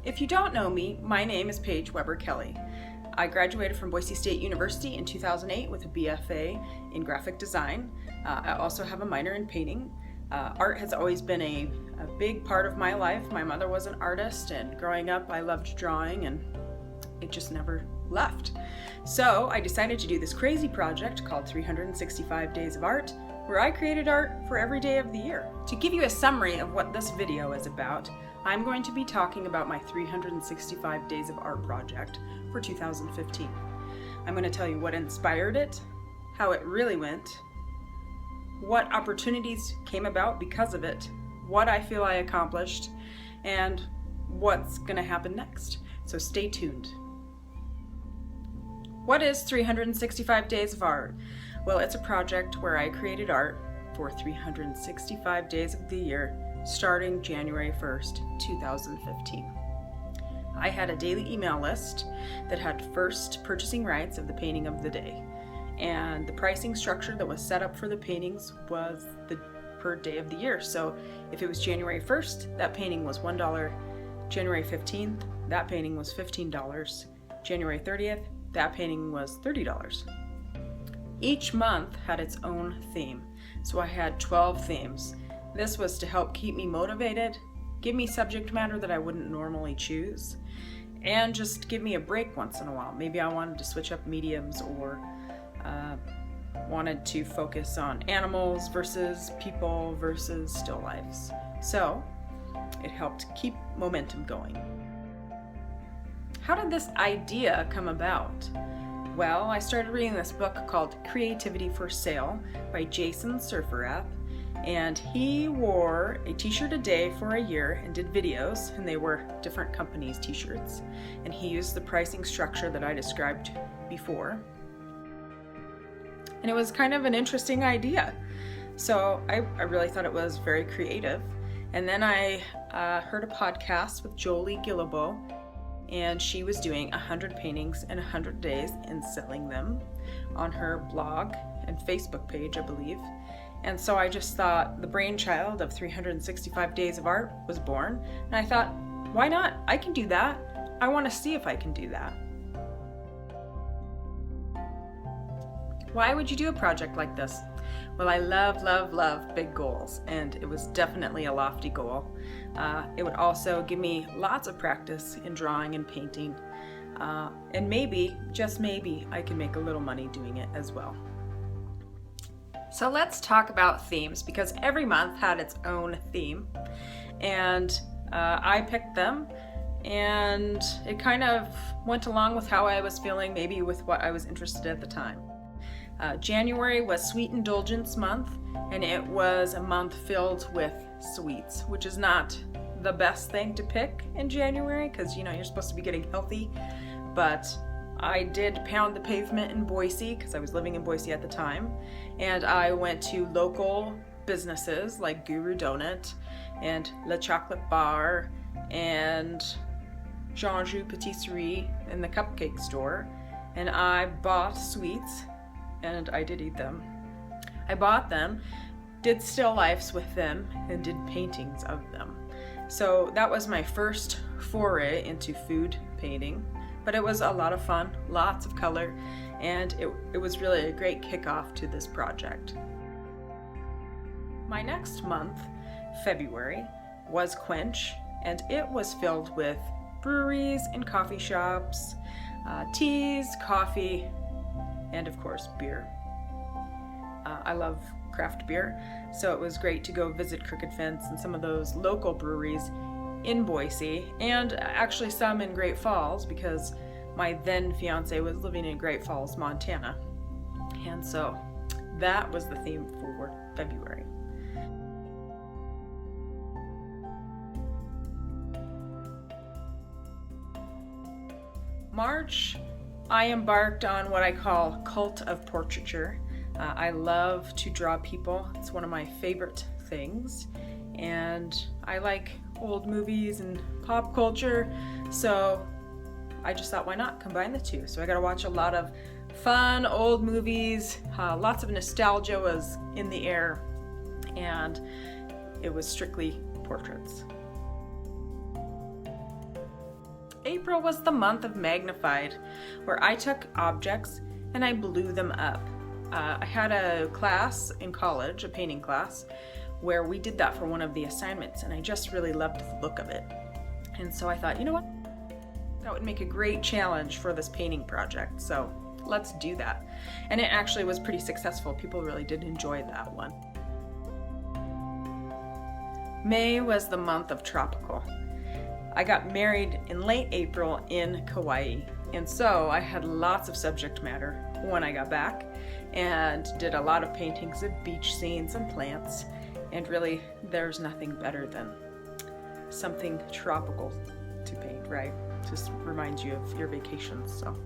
If you don't know me, my name is Paige Weber Kelly. I graduated from Boise State University in 2008 with a BFA in graphic design. I also have a minor in painting. Art has always been a big part of my life. My mother was an artist, and growing up I loved drawing, and it just never left. So I decided to do this crazy project called 365 Days of Art, where I created art for every day of the year. To give you a summary of what this video is about, I'm going to be talking about my 365 Days of Art project for 2015. I'm going to tell you what inspired it, how it really went, what opportunities came about because of it, what I feel I accomplished, and what's going to happen next. So stay tuned. What is 365 Days of Art? Well, it's a project where I created art for 365 days of the year, starting January 1st, 2015. I had a daily email list that had first purchasing rights of the painting of the day, and the pricing structure that was set up for the paintings was the per day of the year. So if it was January 1st, that painting was $1. January 15th, that painting was $15. January 30th, that painting was $30. Each month had its own theme, so I had 12 themes. This was to help keep me motivated, give me subject matter that I wouldn't normally choose, and just give me a break once in a while. Maybe I wanted to switch up mediums, or wanted to focus on animals versus people versus still lifes. So it helped keep momentum going. How did this idea come about? Well, I started reading this book called Creativity for Sale by Jason Surferath, and he wore a t-shirt a day for a year and did videos, and they were different companies' t-shirts, and he used the pricing structure that I described before. And it was kind of an interesting idea. So I really thought it was very creative. And then I heard a podcast with Jolie Guillebeau, and she was doing 100 paintings in 100 days and selling them on her blog and Facebook page, I believe. And so I just thought the brainchild of 365 Days of Art was born. And I thought, why not? I can do that. I want to see if I can do that. Why would you do a project like this? Well, I love big goals, and it was definitely a lofty goal. It would also give me lots of practice in drawing and painting, and maybe, just maybe, I can make a little money doing it as well. So let's talk about themes, because every month had its own theme, and I picked them, and it kind of went along with how I was feeling, maybe with what I was interested in at the time. January was Sweet Indulgence Month, and it was a month filled with sweets, which is not the best thing to pick in January because, you're supposed to be getting healthy. But I did pound the pavement in Boise because I was living in Boise at the time, and I went to local businesses like Guru Donut and Le Chocolat Bar and Jean Jus Patisserie and the Cupcake Store, and I bought sweets. And I did eat them. I bought them, did still lifes with them, and did paintings of them. So that was my first foray into food painting, but it was a lot of fun, lots of color, and it was really a great kickoff to this project. My next month, February, was Quench, and it was filled with breweries and coffee shops, teas, coffee, and of course beer. I love craft beer, so it was great to go visit Crooked Fence and some of those local breweries in Boise, and actually some in Great Falls, because my then fiance was living in Great Falls, Montana. And so that was the theme for February. March, I embarked on what I call cult of portraiture. I love to draw people. It's one of my favorite things. And I like old movies and pop culture, so I just thought, why not combine the two? So I got to watch a lot of fun old movies. Lots of nostalgia was in the air, and it was strictly portraits. April was the month of magnified, where I took objects and I blew them up. I had a class in college, a painting class, where we did that for one of the assignments, and I just really loved the look of it. And so I thought, you know what? That would make a great challenge for this painting project, so let's do that. And it actually was pretty successful. People really did enjoy that one. May was the month of tropical. I got married in late April in Kauai, and so I had lots of subject matter when I got back and did a lot of paintings of beach scenes and plants, and really there's nothing better than something tropical to paint, right? Just reminds you of your vacations. So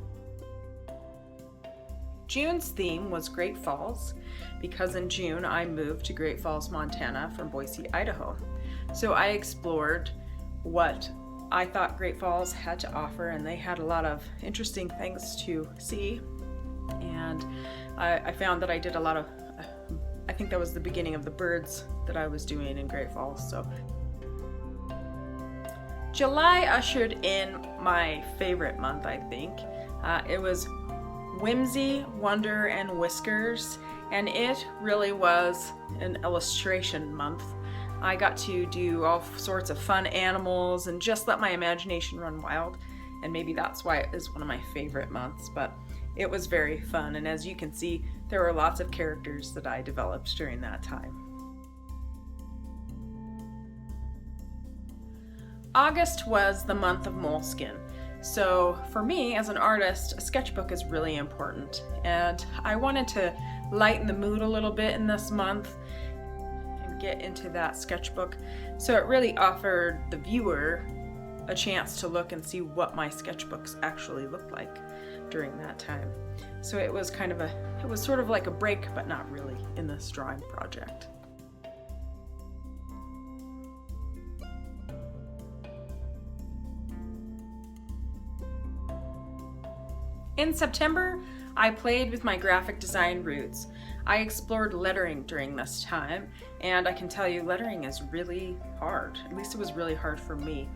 June's theme was Great Falls, because in June I moved to Great Falls, Montana from Boise, Idaho. So I explored what I thought Great Falls had to offer, and they had a lot of interesting things to see. And I found that I did a lot of, I think that was the beginning of the birds that I was doing in Great Falls. So July ushered in my favorite month, I think. It was Whimsy, Wonder, and Whiskers, and it really was an illustration month. I got to do all sorts of fun animals and just let my imagination run wild, and maybe that's why it is one of my favorite months, but it was very fun, and as you can see, there were lots of characters that I developed during that time. August was the month of moleskin. So for me as an artist, a sketchbook is really important, and I wanted to lighten the mood a little bit in this month and get into that sketchbook. So it really offered the viewer a chance to look and see what my sketchbooks actually looked like during that time. So it was it was sort of like a break, but not really, in this drawing project. In September, I played with my graphic design roots. I explored lettering during this time, and I can tell you lettering is really hard. At least it was really hard for me,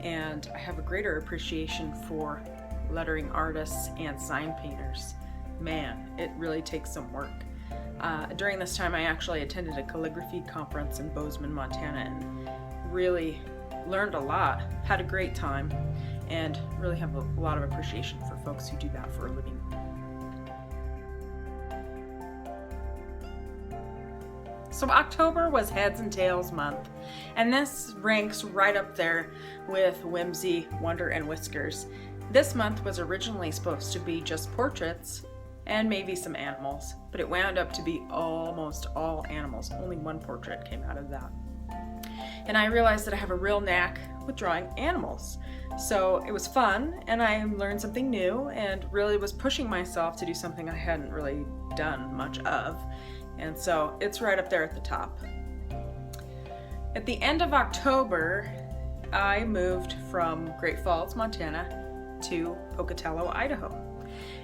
and I have a greater appreciation for lettering artists and sign painters. Man, it really takes some work. During this time, I actually attended a calligraphy conference in Bozeman, Montana, and really learned a lot, had a great time, and really have a lot of appreciation for folks who do that for a living. So October was Heads and Tails month, and this ranks right up there with Whimsy, Wonder, and Whiskers. This month was originally supposed to be just portraits and maybe some animals, but it wound up to be almost all animals. Only one portrait came out of that. And I realized that I have a real knack with drawing animals. So it was fun, and I learned something new, and really was pushing myself to do something I hadn't really done much of. And so it's right up there at the top. At the end of October, I moved from Great Falls, Montana to Pocatello, Idaho.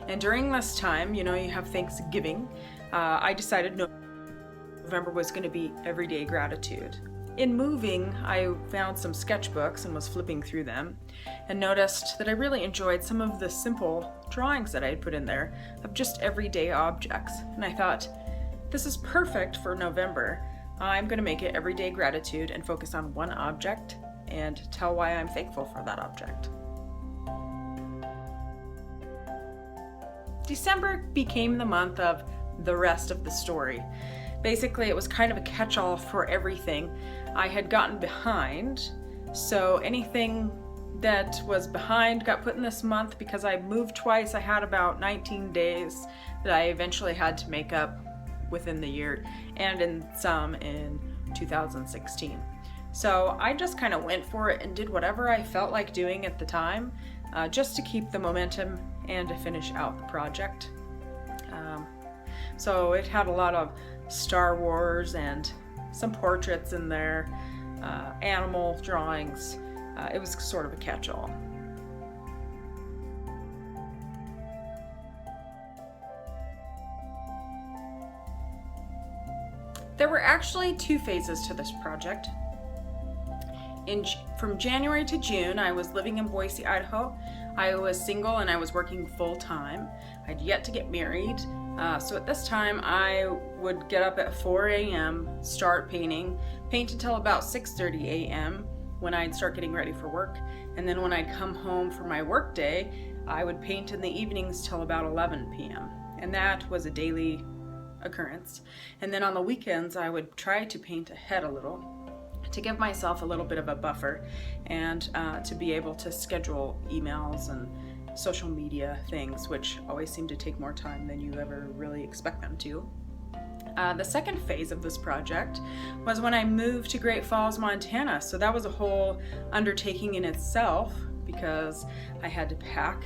And during this time, you have Thanksgiving. I decided November was going to be everyday gratitude. In moving, I found some sketchbooks and was flipping through them and noticed that I really enjoyed some of the simple drawings that I had put in there of just everyday objects. And I thought, this is perfect for November. I'm going to make it everyday gratitude and focus on one object and tell why I'm thankful for that object. December became the month of the rest of the story. Basically, it was kind of a catch-all for everything. I had gotten behind, so anything that was behind got put in this month. Because I moved twice, I had about 19 days that I eventually had to make up within the year, and in some in 2016. So I just kind of went for it and did whatever I felt like doing at the time, just to keep the momentum and to finish out the project. So it had a lot of Star Wars and some portraits in there, animal drawings. It was sort of a catch-all. There were actually two phases to this project. from January to June, I was living in Boise, Idaho. I was single and I was working full time. I'd yet to get married. So at this time, I would get up at 4 a.m., start paint until about 6:30 a.m. when I'd start getting ready for work. And then when I'd come home for my work day, I would paint in the evenings till about 11 p.m. And that was a daily occurrence. And then on the weekends, I would try to paint ahead a little to give myself a little bit of a buffer and to be able to schedule emails and social media things, which always seem to take more time than you ever really expect them to. The second phase of this project was when I moved to Great Falls, Montana. So that was a whole undertaking in itself because I had to pack,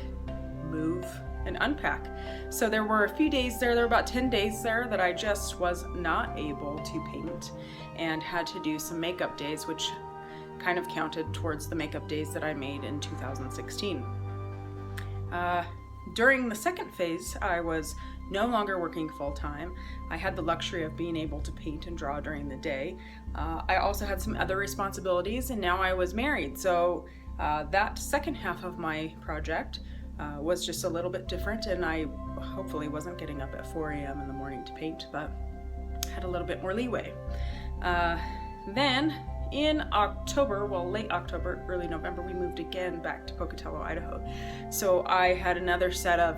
move, and unpack. So there were a few days there were about 10 days there that I just was not able to paint and had to do some makeup days, which kind of counted towards the makeup days that I made in 2016. During the second phase, I was no longer working full-time. I had the luxury of being able to paint and draw during the day. I also had some other responsibilities, and now I was married. So that second half of my project was just a little bit different, and I hopefully wasn't getting up at 4 a.m. in the morning to paint, but had a little bit more leeway. Then in October, late October, early November, we moved again back to Pocatello, Idaho. So I had another set of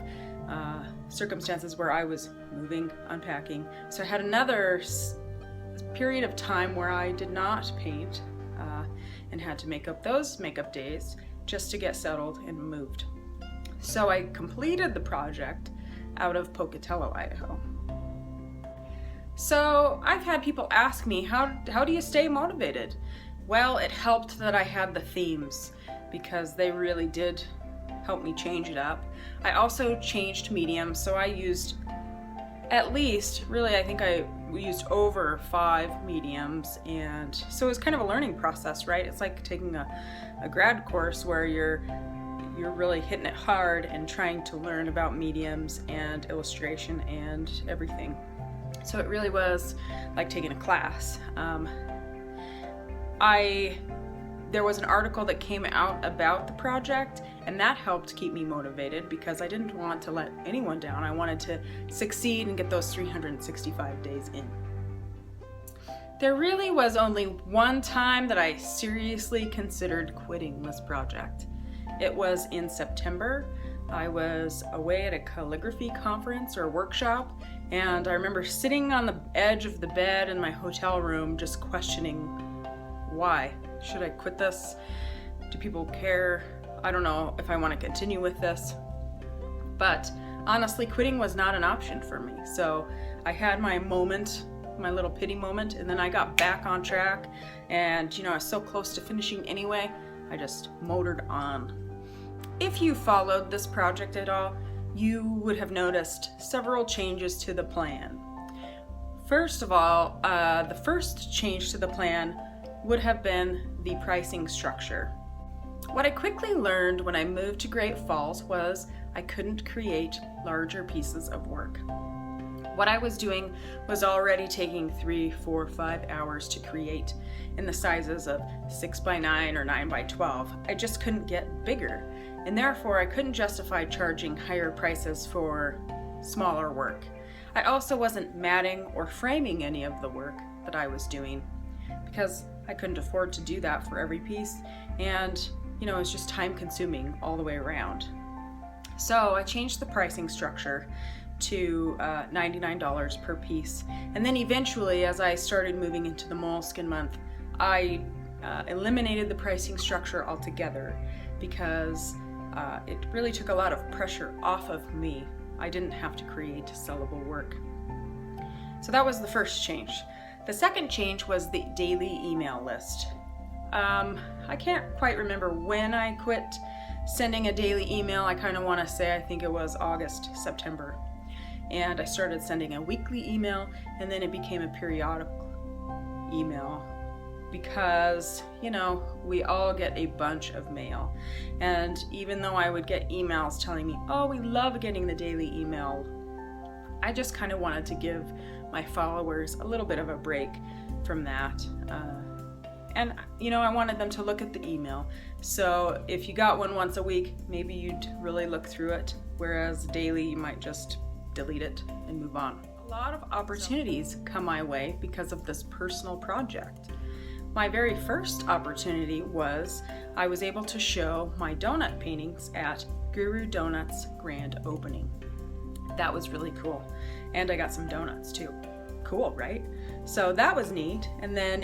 circumstances where I was moving, unpacking. So I had another period of time where I did not paint and had to make up those makeup days just to get settled and moved. So I completed the project out of Pocatello, Idaho. So I've had people ask me, how do you stay motivated? Well, it helped that I had the themes because they really did help me change it up. I also changed mediums, so I used at least, really I think I used over 5 mediums, and so it was kind of a learning process, right? It's like taking a grad course where you're really hitting it hard and trying to learn about mediums and illustration and everything. So it really was like taking a class. There was an article that came out about the project, and that helped keep me motivated because I didn't want to let anyone down. I wanted to succeed and get those 365 days in. There really was only one time that I seriously considered quitting this project. It was in September. I was away at a calligraphy conference or workshop, and I remember sitting on the edge of the bed in my hotel room just questioning, why? Should I quit this? Do people care? I don't know if I want to continue with this. But honestly, quitting was not an option for me. So I had my moment, my little pity moment, and then I got back on track, and I was so close to finishing anyway, I just motored on. If you followed this project at all, you would have noticed several changes to the plan. First of all, the first change to the plan would have been the pricing structure. What I quickly learned when I moved to Great Falls was I couldn't create larger pieces of work. What I was doing was already taking 3, 4, 5 hours to create in the sizes of 6x9 or 9x12. I just couldn't get bigger, and therefore I couldn't justify charging higher prices for smaller work. I also wasn't matting or framing any of the work that I was doing because I couldn't afford to do that for every piece, and it's just time consuming all the way around. So I changed the pricing structure to $99 per piece, and then eventually, as I started moving into the moleskin month, I eliminated the pricing structure altogether because it really took a lot of pressure off of me. I didn't have to create sellable work. So that was the first change. The second change was the daily email list. I can't quite remember when I quit sending a daily email. I kind of want to say I think it was August, September. And I started sending a weekly email, and then it became a periodic email because, we all get a bunch of mail. And even though I would get emails telling me, oh, we love getting the daily email, I just kind of wanted to give my followers a little bit of a break from that. And I wanted them to look at the email. So if you got one once a week, maybe you'd really look through it, whereas daily you might just delete it and move on. A lot of opportunities come my way because of this personal project. My very first opportunity was I was able to show my donut paintings at Guru Donuts grand opening. That was really cool. And I got some donuts too. Cool, right? So that was neat. And then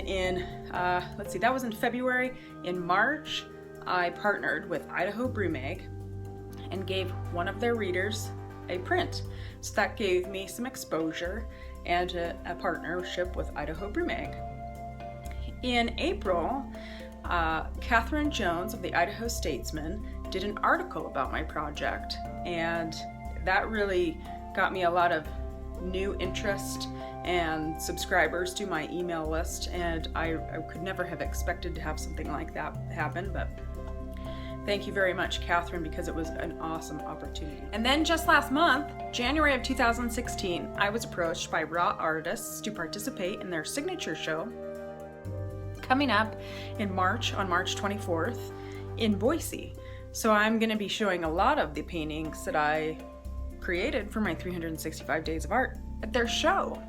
that was in February. In March, I partnered with Idaho Brew Mag and gave one of their readers a print. So that gave me some exposure and a partnership with Idaho Brew Mag. In April, Catherine Jones of the Idaho Statesman did an article about my project, and that really got me a lot of new interest and subscribers to my email list, and I could never have expected to have something like that happen, but thank you very much, Catherine, because it was an awesome opportunity. And then just last month, January of 2016, I was approached by Raw Artists to participate in their signature show coming up in March, on March 24th in Boise. So I'm going to be showing a lot of the paintings that I created for my 365 Days of Art at their show.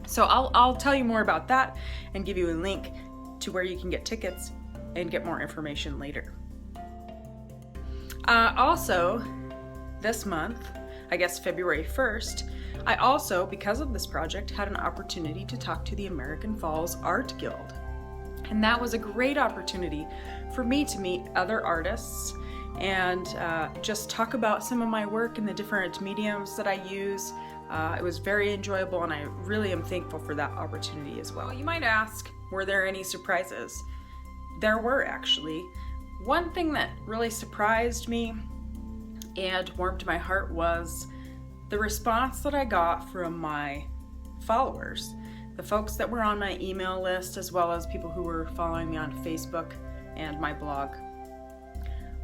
So I'll tell you more about that and give you a link to where you can get tickets and get more information later. Also, this month, I guess February 1st, I also, because of this project, had an opportunity to talk to the American Falls Art Guild. And that was a great opportunity for me to meet other artists and just talk about some of my work and the different mediums that I use. It was very enjoyable, and I really am thankful for that opportunity as well. You might ask, were there any surprises? There were, actually. One thing that really surprised me and warmed my heart was the response that I got from my followers, the folks that were on my email list, as well as people who were following me on Facebook and my blog.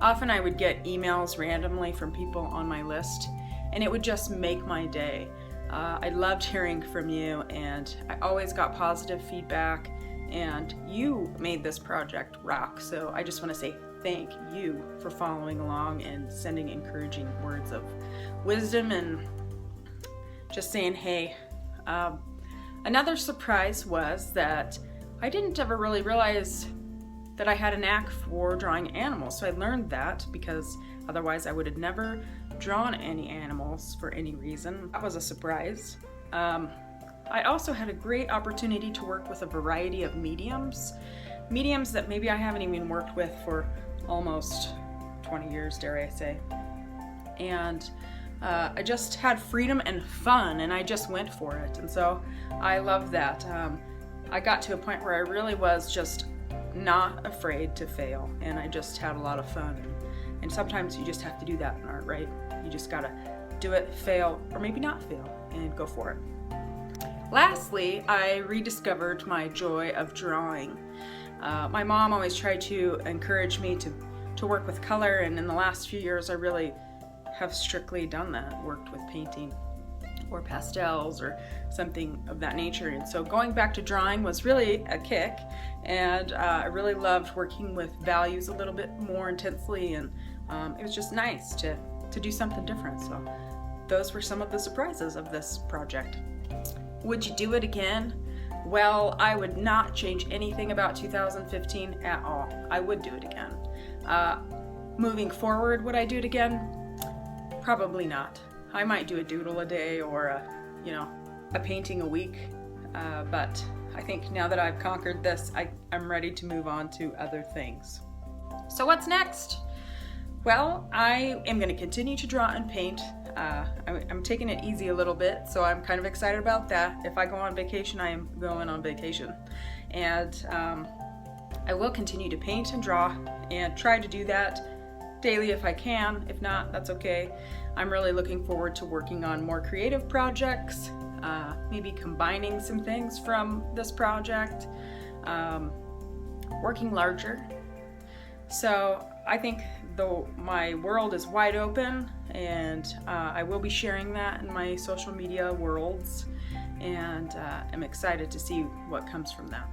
Often I would get emails randomly from people on my list, and it would just make my day. I loved hearing from you, and I always got positive feedback, and you made this project rock. So I just want to say thank you for following along and sending encouraging words of wisdom and just saying hey. Another surprise was that I didn't ever really realize that I had a knack for drawing animals. So I learned that because otherwise I would have never drawn any animals for any reason. That was a surprise. I also had a great opportunity to work with a variety of mediums that maybe I haven't even worked with for almost 20 years, dare I say. And I just had freedom and fun, and I just went for it. And so I love that. I got to a point where I really was just not afraid to fail, and I just had a lot of fun. And sometimes you just have to do that in art, right? You just gotta do it, fail, or maybe not fail, and go for it. Lastly, I rediscovered my joy of drawing. My mom always tried to encourage me to work with color, and in the last few years I really have strictly done that, worked with painting or pastels or something of that nature. And so going back to drawing was really a kick, and I really loved working with values a little bit more intensely, and it was just nice to do something different. So those were some of the surprises of this project. Would you do it again? Well, I would not change anything about 2015 at all. I would do it again. Moving forward, would I do it again? Probably not. I might do a doodle a day or a painting a week, but I think now that I've conquered this, I'm ready to move on to other things. So what's next? Well, I am going to continue to draw and paint. I'm taking it easy a little bit, so I'm kind of excited about that. If I go on vacation, I am going on vacation. And I will continue to paint and draw and try to do that daily if I can. If not, that's okay. I'm really looking forward to working on more creative projects, maybe combining some things from this project, working larger. So I think though my world is wide open, and I will be sharing that in my social media worlds, and I'm excited to see what comes from that.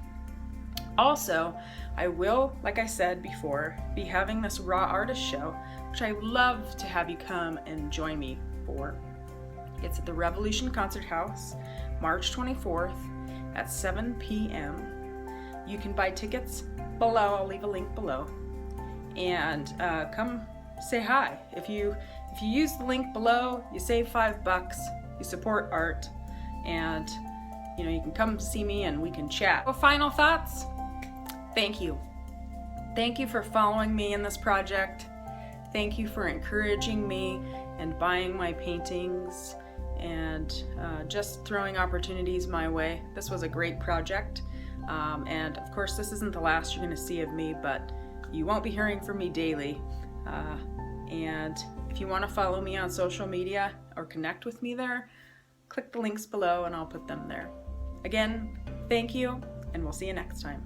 Also, I will, like I said before, be having this raw artist show, which I would love to have you come and join me for. It's at the Revolution Concert House, March 24th at 7 p.m. You can buy tickets below. I'll leave a link below. And come say hi. If you use the link below, you save $5, you support art, and you can come see me and we can chat. Well, final thoughts? Thank you. Thank you for following me in this project. Thank you for encouraging me and buying my paintings and just throwing opportunities my way. This was a great project. And of course, this isn't the last you're going to see of me, but you won't be hearing from me daily. And if you want to follow me on social media or connect with me there, click the links below and I'll put them there. Again, thank you, and we'll see you next time.